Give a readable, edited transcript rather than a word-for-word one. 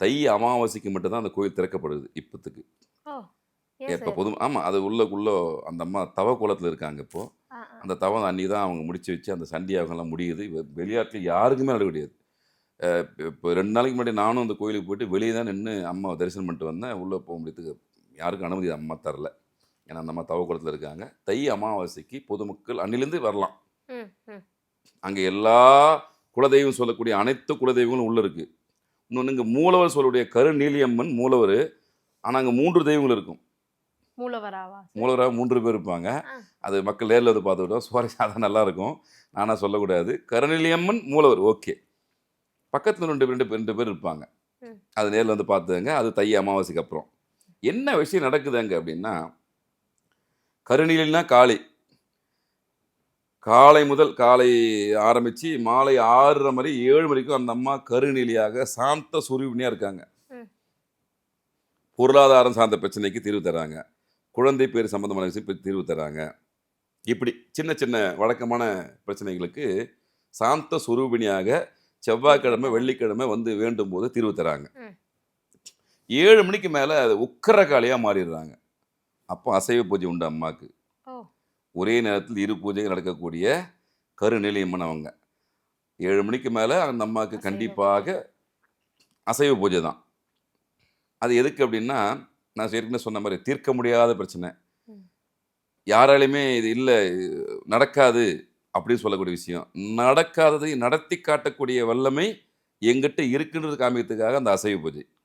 தை அமாவாசைக்கு மட்டும் தான் அந்த கோயில் திறக்கப்படுது இப்போத்துக்கு. ஓ! ஏன் எப்போ சார்? ஆமா. அது உள்ளக்குள்ள அந்த அம்மா தவ கோலத்தில இருக்காங்க இப்போ. ஆ, ஆ. அந்த தவம் அன்னைக்கு தான் அவங்க முடிச்சு வச்சு அந்த சண்டி யாகம்லாம் முடியுது. வெளியாட்ல யாருக்குமே நட கிடையாது. இப்போ 2 நாளைக்கு முன்னாடி நானும் அந்த கோயிலுக்கு போயிட்டு வெளிய தான் நின்னு அம்மாவ தரிசனம் பண்ணிட்டு வந்தேன். உள்ள போ முடியறதுக்கு யாருக்கும் அனுமதி அம்மா தரல. ஏன்னா அந்த அம்மா தவ கோலத்தில இருக்காங்க. தை அமாவாசைக்கு பொதுமக்கள் அன்னையிலேருந்து வரலாம். ம், ம். அங்க எல்லா குலதெய்வம் சொல்லக்கூடிய அனைத்து குலதெய்வங்களும் உள்ள இருக்கு. இன்னொன்னு இங்க மூலவர் சொல்லக்கூடிய கருநீலியம்மன் மூலவரு. ஆனா அங்க 3 தெய்வங்கள் இருக்கும். மூலவராவா சார்? மூலவரா 3 பேர் இருப்பாங்க. ஆ. அது மக்கள் நேர்ல வந்து பார்த்துக்கிட்டோம். சுவாரஸ்யம் அதான் நல்லாருக்கும். நானா சொல்லக்கூடாது. கருநிலியம்மன், மூலவர் ஓகே. பக்கத்துல 2 பேர் இருப்பாங்க. ம். அது நேர்ல வந்து பார்த்துக்கங்க. அது தை அமாவாசைக்கு அப்புறம். என்ன விஷயம் நடக்குது அங்க அப்டின்னா, கருநிலினா காளை. காலை முதல் காலை ஆரம்பிச்சு மாலை 6:30 மணி 7 வரைக்கும் அந்த அம்மா கருநிலியாக சாந்த சொரூபிணியா இருக்காங்க. ம். பொருளாதாரம் சார்ந்த பிரச்சனைக்கு தீர்வு தர்றாங்க. குழந்தை பேர் சம்பந்தமான விஷயம் தீர்வு தர்றாங்க. இப்படி சின்ன சின்ன வழக்கமான பிரச்சனைகளுக்கு சாந்த சுரூபிணியாக தீர்வு செவ்வாய்க்கிழமை, தராங்க. வெள்ளிக்கிழமை வந்து வேண்டும்போது தீர்வு தராங்க. ம். 7 மணிக்கு மேல அது உக்கிர காளியா மாறிடுறாங்க. அப்போ அசைவ பூஜை உண்டு அம்மாக்கு. ஓ! ஒரே நேரத்தில் 2 பூஜைகள் நடக்கக்கூடிய கருநிலையம்மன் அவங்க. 7 மணிக்கு மேல அந்த அம்மாக்கு அசைவ பூஜை. கண்டிப்பாக அசைவ பூஜை தான். அது எதுக்கு அப்படின்னா, நான் ஏற்கனவே சொன்ன மாரி தீர்க்க முடியாத பிரச்சனை. ம். யாராலயுமே இது இல்ல நடக்காது அப்படின்னு சொல்லக்கூடிய விஷயம். நடக்காததை நடத்தி காட்டக்கூடிய வல்லமை என்கிட்ட இருக்குன்றது காமிக்கிறதுக்காக அந்த அசைவ பூஜை.